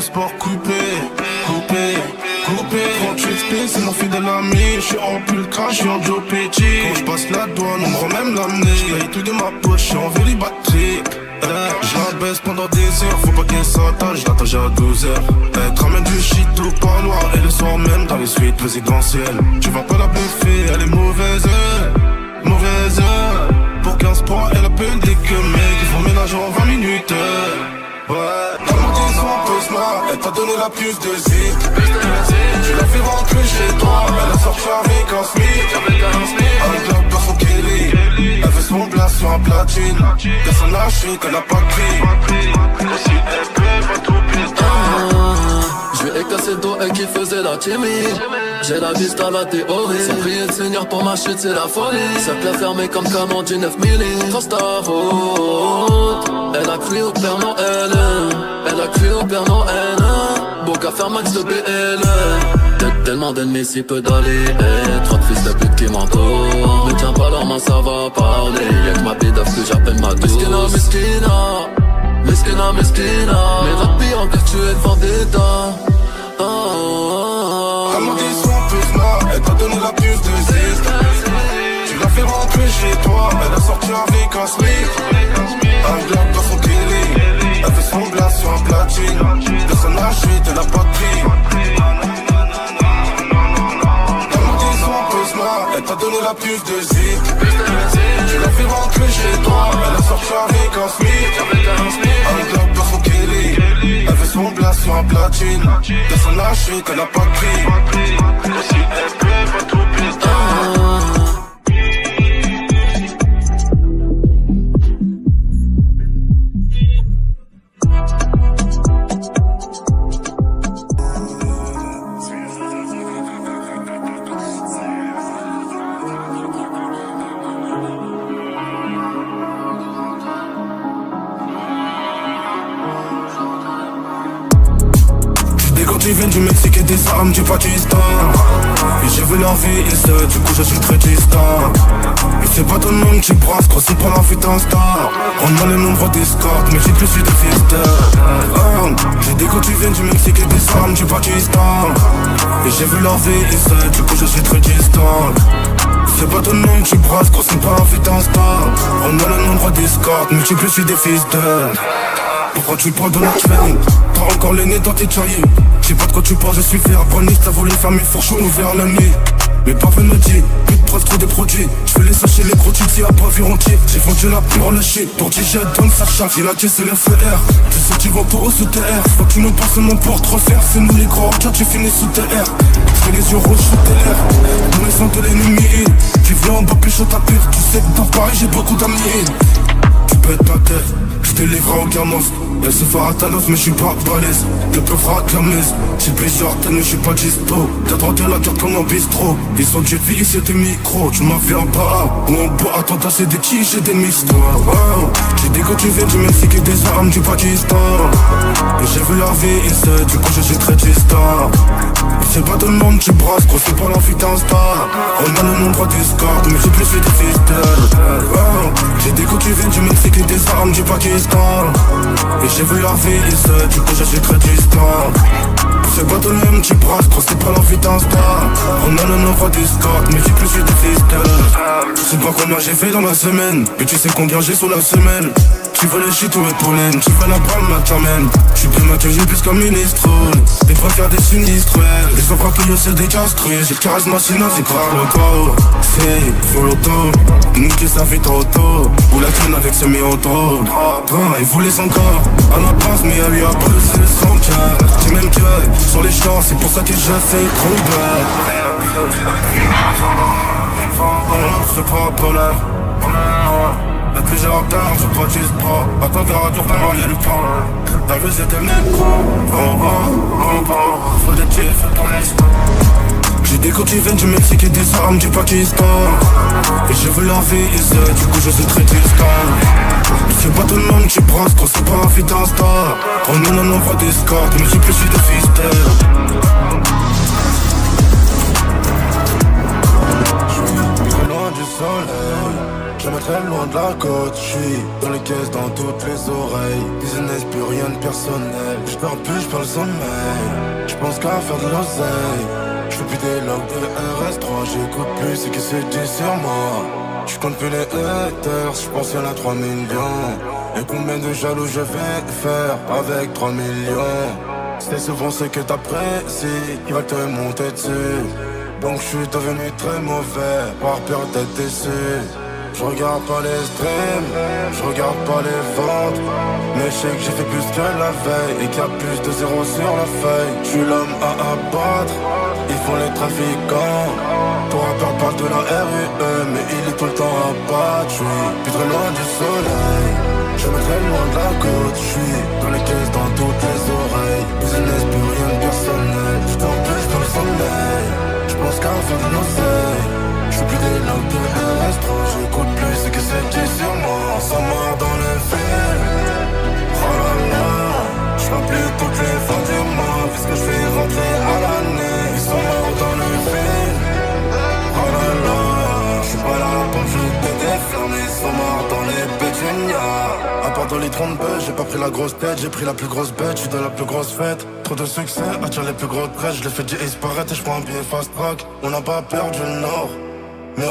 sport coupé. 38 spin, c'est mon fidèle ami. Je suis en pulcra, je suis en Joe Petit. Quand je passe la douane, on me rend même l'amener. Je paye tout de ma poche, je suis en vélibatterie. Je la baisse pendant des heures, faut pas qu'elle s'attache, je l'attache à 12 heures. Elle te ramène du shit au parloir, et le soir même dans les suites présidentielles. Tu vas pas la bouffer, elle est mauvaise. Pour 15 points, elle a peine des que mec, ils font ménage en 20 minutes. Ouais, dans mon disant un peu smart, elle t'a donné la puce de zip. Tu l'as fait rentrer chez toi, elle a sorti avec un SMIC. Un globe dans son Kelly, elle fait son place sur un platine. Personne n'a acheté qu'elle a pas pris. Si elle peut, va tout piston. Je lui ai cassé le dos, elle qui faisait la timide. J'ai la viste à la théorie. C'est prier le Seigneur pour ma chute, c'est la folie. Cercle fermé comme canon du 9 milli. Cross ta route. Elle a crié au Père Noël. Elle a crié au Père Noël. Beau qu'à faire max de BL. Tellement d'ennemis si peu d'aller. Trop de fils de pute qui m'entourent. Ne tiens pas la main, ça va parler. Y'a que ma bidaf que j'appelle ma douce. Mesquina. Mais va pire que tu es vendetta. Elle m'a dit son plus là, elle t'a donné la puce de ziste. Tu l'as fait rentrer chez toi, elle a sorti avec un SMIC. Un globe dans son Kelly, elle fait son glace sur un platine. Personne n'a acheté, elle a pas pris. Elle m'a dit son plus là, elle t'a donné la puce de ziste. Tu l'as fait rentrer chez toi, elle a sorti avec un SMIC. Un globe dans son Kelly, elle fait son glace sur un platine. Personne n'a acheté, qu'elle a pas pris. Si elle peut, va tout piston. Ils viennent du Mexique et des armes du Pakistan. Et j'ai vu leur vie et ça, du coup je suis très distant. Et c'est pas tout le monde qui brasse, quand c'est pas la fuite Insta. On a le nombre d'escortes, mais j'ai plus eu de fisteurs. J'ai des gars qui viennent du Mexique et des armes du Pakistan. Et j'ai vu leur vie et ça, du coup je suis très distant. C'est pas tout le monde qui brasse, quand c'est pas la fuite Insta. On a le nombre d'escortes, multiplié des fisteurs. Pourquoi tu parles de la semaine? T'as encore les nez dans tes cahiers. J'sais pas de quoi tu parles, je suis verboniste. T'as voulu faire mes fourchons ouvert la nuit. Mais pas me dit, plus de preuves, trop des produits. J'fais les sachets, les gros titres à pas vu entier. J'ai vendu la pure le shit, pour que j'ai donne ça chaque. J'ai la caisse et le FR. Tu sais qu'ils vont pour eux sous TR. Faut que tu nous passes mon pour te refaire. C'est nous les gros car tu finis sous TR. J'fais les yeux rouges sous TR. Nous les sons de l'ennemi. Tu viens en bas plus chaud ta pire. Tu sais que dans Paris j'ai beaucoup d'amis. Tu pètes ta tête, j'te livre en carence. Elle se fera à Thanos mais j'suis pas balèze. Le peu frappe la mise, j'ai plusieurs têtes mais j'suis pas dispo. T'as tenté la carte comme un bistrot. Ils sont du vie, c'est des micros. Tu m'as fait un bar ou en bois, attends t'as c'est des tiges, j'ai des mixtos. J'ai des gars qui viennent du Mexique et des armes du Pakistan. Et j'ai vu leur vie et c'est du coup je suis très distant. C'est pas tout le monde qui brasse, gros c'est pas l'envie Insta. On a le nombre d'escortes mais j'ai plus fait des fisteurs. J'ai des gars qui viennent du Mexique et des armes du Pakistan. Et j'ai vu leur vie et c'est du coup je suis très distant. C'est pas tout le monde qui brasse, gros c'est pas l'envie d'Insta. On a le nombre d'escortes mais j'ai plus fait des fisteurs. Tu sais pas combien j'ai fait dans la semaine, mais tu sais combien j'ai sur la semaine. Tu veux le shit ou le pollen, tu veux la balle, ma t'amène. J'suis bien maquillé plus qu'un ministre. Des fois faire des sinistres, les enfants qui c'est des castrés. J'ai le charisme sinon c'est grave loco. C'est full auto, niquer sa vie trop tôt. Ou la traîne avec ses mi-auto. Il voulait son corps, à la passe mais elle lui a brûlé son cœur. Tu m'aimes que sur les champs, c'est pour ça que je fais trop peur. C'est pas un problème. Avec que j'ai en retard, je crois que tu se prends. Attends qu'à radio, pas y'a le temps. T'as vu c'était le négro. Faut des tirs, fais ton espoir. J'ai des gars qui viennent du Mexique et des armes du Pakistan. Et je veux la vie et c'est du coup je suis très distant. C'est pas tout le monde qui brasse quand c'est pas un feat Insta. On a le nombre d'escortes mais j'ai plus eu de fisteurs. Loin du soleil, je me très loin de la côte, j'suis dans les caisses, dans toutes les oreilles. Business, plus rien de personnel. J'dors plus, j'perds le sommeil. J'pense qu'à faire de l'oseille. J'fais plus des logs de RS3. J'écoute plus ce que c'est dit sur moi. J'compte plus les haters, j'pense y'en a 3 millions. Et combien de jaloux je vais faire avec 3 millions. C'est souvent ce que t'apprécies qui va te monter dessus. Donc je suis devenu très mauvais par peur d'être déçu. Je regarde pas les streams, je regarde pas les ventes. Mais je sais que j'ai fait plus que la veille et qu'il y a plus de zéro sur la feuille. Je suis l'homme à abattre, ils font les trafiquants. Ton rappeur parle de la RUE, mais il est tout le temps à battre. Je suis plus très loin du soleil, je me très loin de la côte. Je suis dans les caisses, dans toutes les oreilles. Business, plus rien de personnel. Je dors plus dans le sommeil. J'pense qu'à faire de l'oseille. J'fais plus des langues de RS3. J'écoute plus ce que c'est dit sur moi. On s'en mord dans le film. Oh là là. J'fais plus toutes les fins du mois. Puisque j'fais rentrer à l'année. Ils sont morts dans le film. Oh là là. J'suis pas là pour jeter des flammes. Ils sont morts dans les pétunias. À part dans les 30 bœufs, j'ai pas pris la grosse tête. J'ai pris la plus grosse bête, j'suis dans la plus grosse fête. Trop de succès, attire les plus grosses prêches. Je les fais disparaître et j'prends un billet fast track. On n'a pas perdu le nord. Mais